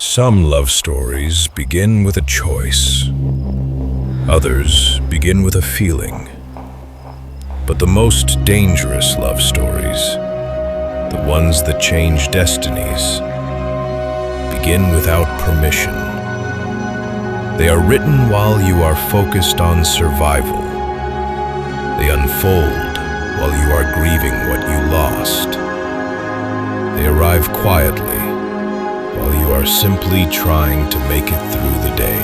Some love stories begin with a choice. Others begin with a feeling. But the most dangerous love stories, the ones that change destinies, begin without permission. They are written while you are focused on survival. They unfold while you are grieving what you lost. They arrive quietly while you are simply trying to make it through the day.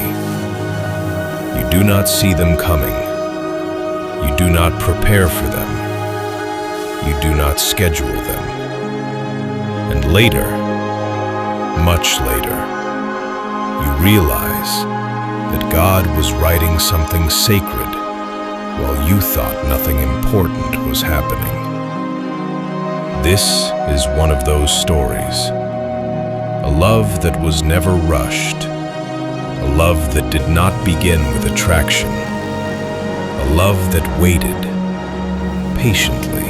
You do not see them coming. You do not prepare for them. You do not schedule them. And later, much later, you realize that God was writing something sacred while you thought nothing important was happening. This is one of those stories. A love that was never rushed. A love that did not begin with attraction. A love that waited patiently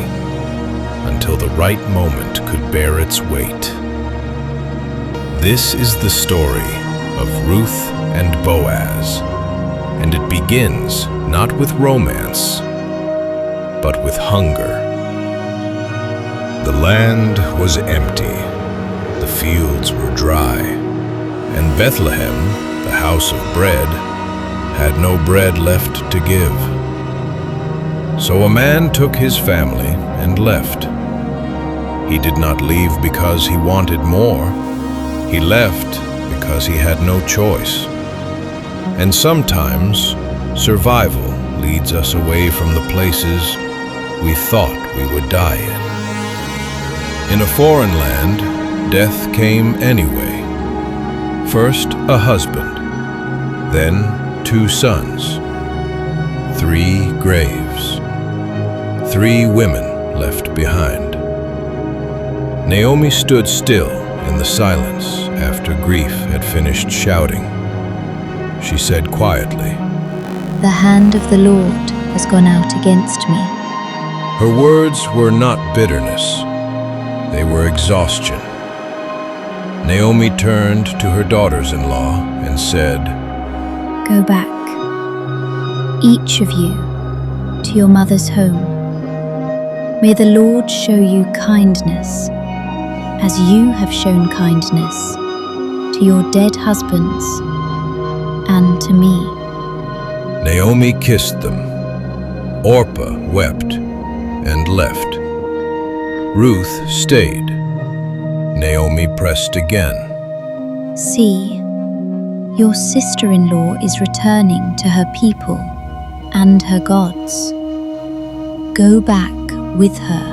until the right moment could bear its weight. This is the story of Ruth and Boaz, and it begins not with romance, but with hunger. The land was empty, the fields were dry, and Bethlehem, the house of bread, had no bread left to give. So a man took his family and left. He did not leave because he wanted more. He left because he had no choice. And sometimes, survival leads us away from the places we thought we would die in. In a foreign land, death came anyway. First, a husband, then 2 sons, 3 graves, 3 women left behind. Naomi stood still in the silence after grief had finished shouting. She said quietly, "The hand of the Lord has gone out against me." Her words were not bitterness, they were exhaustion. Naomi turned to her daughters-in-law and said, "Go back, each of you, to your mother's home. May the Lord show you kindness, as you have shown kindness to your dead husbands and to me." Naomi kissed them. Orpah wept and left. Ruth stayed. Naomi pressed again. "See, your sister-in-law is returning to her people and her gods. Go back with her."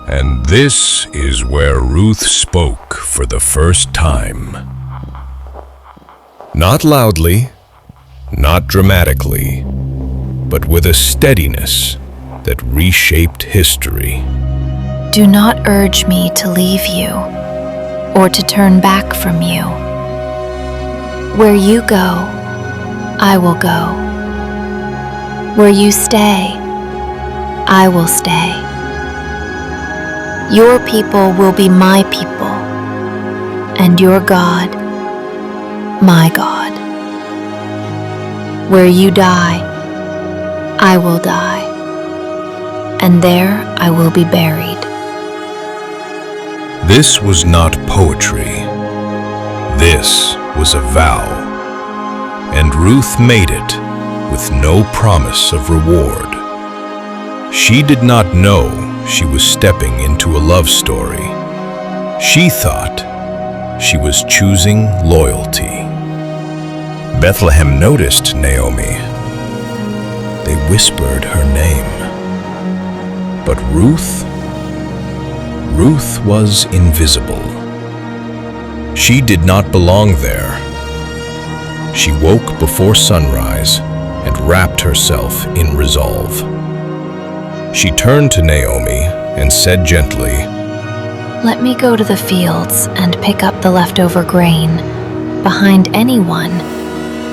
And this is where Ruth spoke for the first time. Not loudly, not dramatically, but with a steadiness that reshaped history. Do not urge me to leave you or to turn back from you. Where you go, I will go. Where you stay, I will stay. Your people will be my people, and your God, my God. Where you die, I will die, and there I will be buried. This was not poetry. This was a vow, and Ruth made it with no promise of reward. She did not know she was stepping into a love story. She thought she was choosing loyalty. Bethlehem noticed Naomi. They whispered her name. But Ruth was invisible. She did not belong there. She woke before sunrise and wrapped herself in resolve. She turned to Naomi and said gently, Let me go to the fields and pick up the leftover grain behind anyone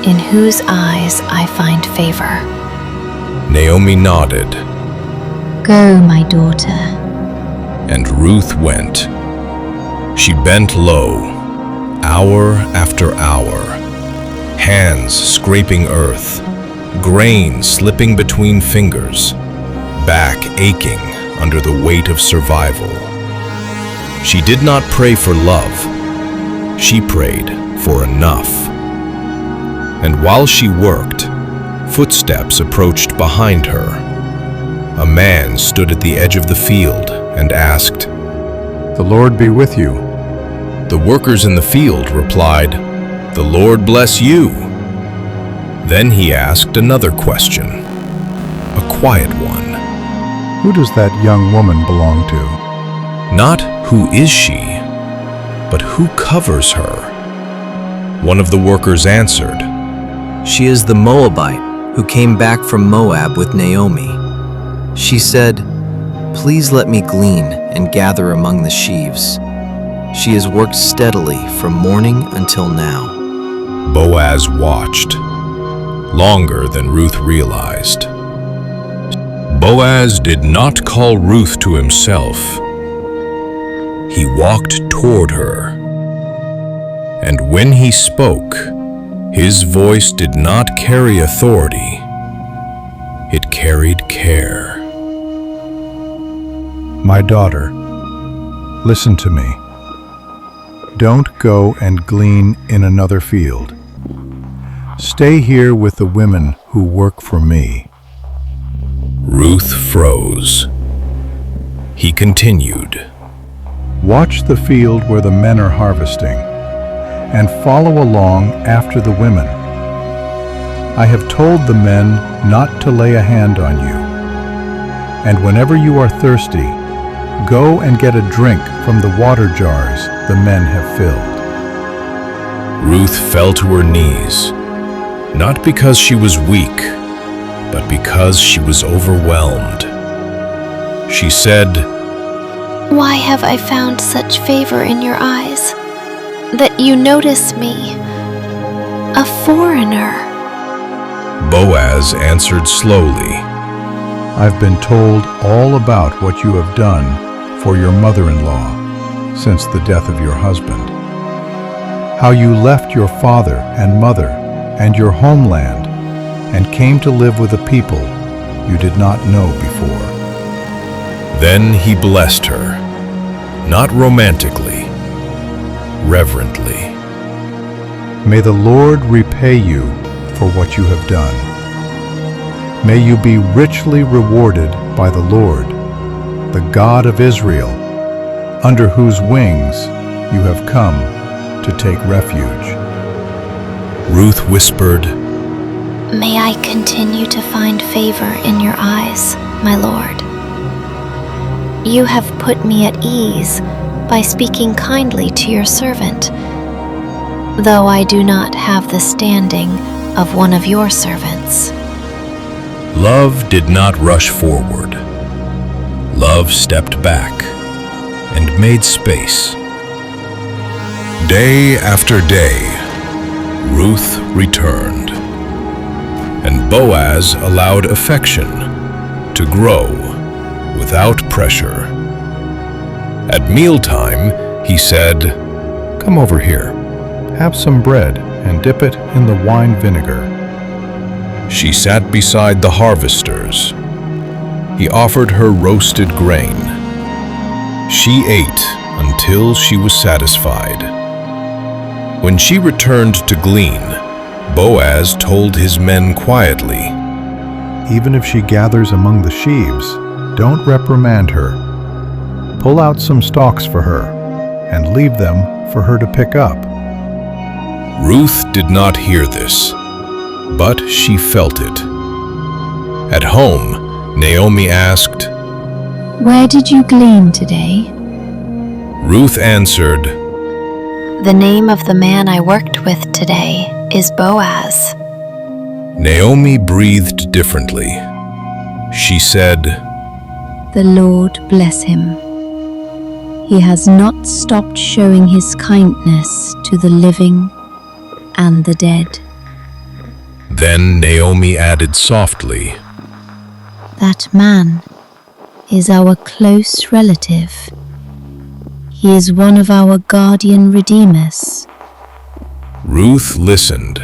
in whose eyes I find favor. Naomi nodded. Go, my daughter. And Ruth went. She bent low, hour after hour, hands scraping earth, grain slipping between fingers, back aching under the weight of survival. She did not pray for love. She prayed for enough. And while she worked, footsteps approached behind her. A man stood at the edge of the field and asked, "The Lord be with you." The workers in the field replied, "The Lord bless you." Then he asked another question, a quiet one. "Who does that young woman belong to?" Not who is she, but who covers her? One of the workers answered, "She is the Moabite who came back from Moab with Naomi. She said, 'Please let me glean and gather among the sheaves.' She has worked steadily from morning until now." Boaz watched, longer than Ruth realized. Boaz did not call Ruth to himself. He walked toward her. And when he spoke, his voice did not carry authority. It carried care. "My daughter, listen to me. Don't go and glean in another field. Stay here with the women who work for me." Ruth froze. He continued, "Watch the field where the men are harvesting, and follow along after the women. I have told the men not to lay a hand on you. And whenever you are thirsty, go and get a drink from the water jars the men have filled." Ruth fell to her knees, not because she was weak, but because she was overwhelmed. She said, Why have I found such favor in your eyes, that you notice me, a foreigner? Boaz answered slowly, "I've been told all about what you have done for your mother-in-law since the death of your husband. How you left your father and mother and your homeland and came to live with a people you did not know before." Then he blessed her, not romantically, reverently. "May the Lord repay you for what you have done. May you be richly rewarded by the Lord, the God of Israel, under whose wings you have come to take refuge." Ruth whispered, May I continue to find favor in your eyes, my Lord. You have put me at ease by speaking kindly to your servant, though I do not have the standing of one of your servants. Love did not rush forward. Love stepped back and made space. Day after day, Ruth returned, and Boaz allowed affection to grow without pressure. At mealtime, he said, "Come over here. Have some bread and dip it in the wine vinegar." She sat beside the harvesters. He offered her roasted grain. She ate until she was satisfied. When she returned to glean, Boaz told his men quietly, "Even if she gathers among the sheaves, don't reprimand her. Pull out some stalks for her and leave them for her to pick up." Ruth did not hear this, but she felt it. At home, Naomi asked, Where did you glean today? Ruth answered, The name of the man I worked with today is Boaz. Naomi breathed differently. She said, The Lord bless him. He has not stopped showing his kindness to the living and the dead. Then Naomi added softly, That man is our close relative. He is one of our guardian redeemers. Ruth listened.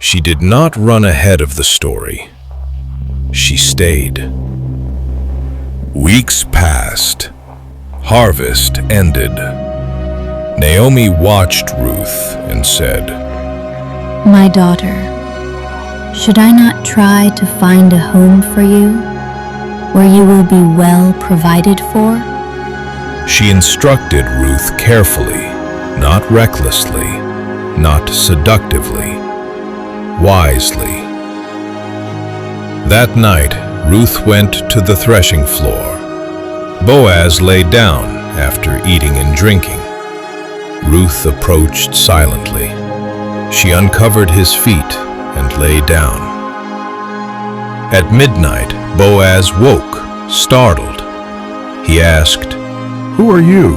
She did not run ahead of the story. She stayed. Weeks passed. Harvest ended. Naomi watched Ruth and said, My daughter, should I not try to find a home for you, where you will be well provided for? She instructed Ruth carefully, not recklessly, not seductively, wisely. That night, Ruth went to the threshing floor. Boaz lay down after eating and drinking. Ruth approached silently. She uncovered his feet and lay down. At midnight, Boaz woke, startled. He asked, Who are you?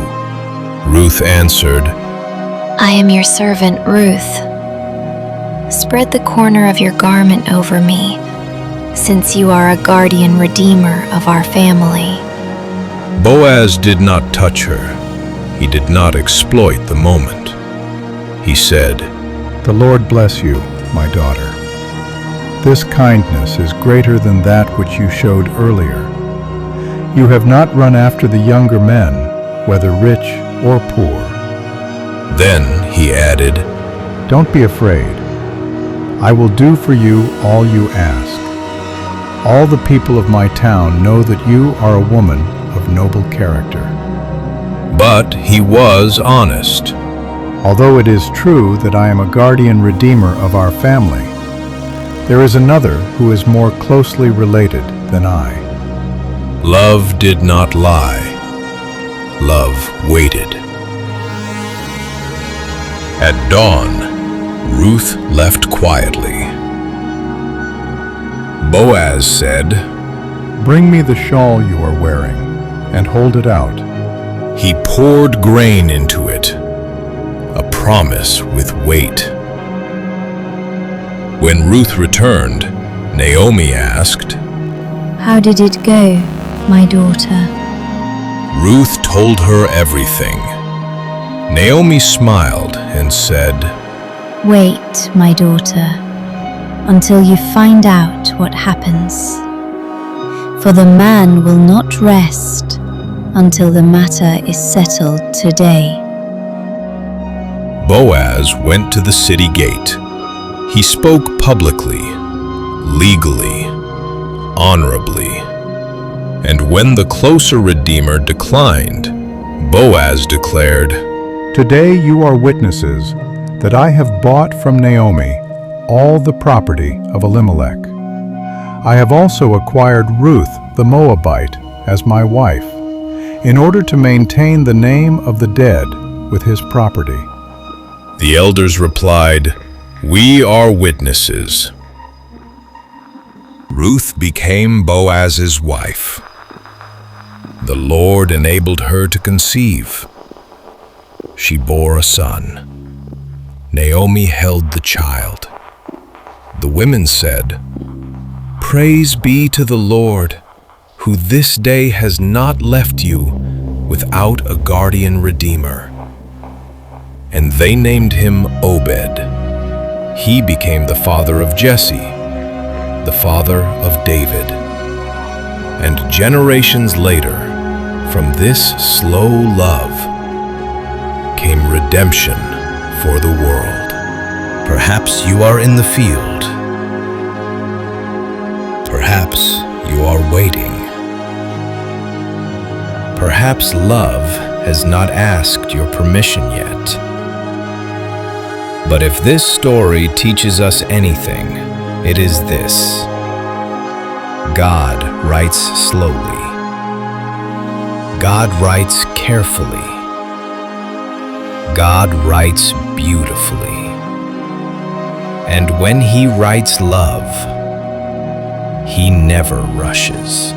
Ruth answered, I am your servant, Ruth. Spread the corner of your garment over me, since you are a guardian redeemer of our family. Boaz did not touch her. He did not exploit the moment. He said, The Lord bless you, my daughter. This kindness is greater than that which you showed earlier. You have not run after the younger men, whether rich or poor. Then he added, Don't be afraid. I will do for you all you ask. All the people of my town know that you are a woman of noble character. But he was honest. Although it is true that I am a guardian redeemer of our family, there is another who is more closely related than I. Love did not lie. Love waited. At dawn, Ruth left quietly. Boaz said, Bring me the shawl you are wearing, and hold it out. He poured grain into it, a promise with weight. When Ruth returned, Naomi asked, How did it go, my daughter? Ruth told her everything. Naomi smiled and said, Wait, my daughter, until you find out what happens. For the man will not rest until the matter is settled today. Boaz went to the city gate. He spoke publicly, legally, honorably. And when the closer Redeemer declined, Boaz declared, Today you are witnesses that I have bought from Naomi all the property of Elimelech. I have also acquired Ruth the Moabite as my wife, in order to maintain the name of the dead with his property. The elders replied, We are witnesses. Ruth became Boaz's wife. The Lord enabled her to conceive. She bore a son. Naomi held the child. The women said, Praise be to the Lord, who this day has not left you without a guardian redeemer. And they named him Obed. He became the father of Jesse, the father of David. And generations later, from this slow love came redemption for the world. Perhaps you are in the field. Perhaps you are waiting. Perhaps love has not asked your permission yet. But if this story teaches us anything, it is this: God writes slowly. God writes carefully. God writes beautifully. And when He writes love, He never rushes.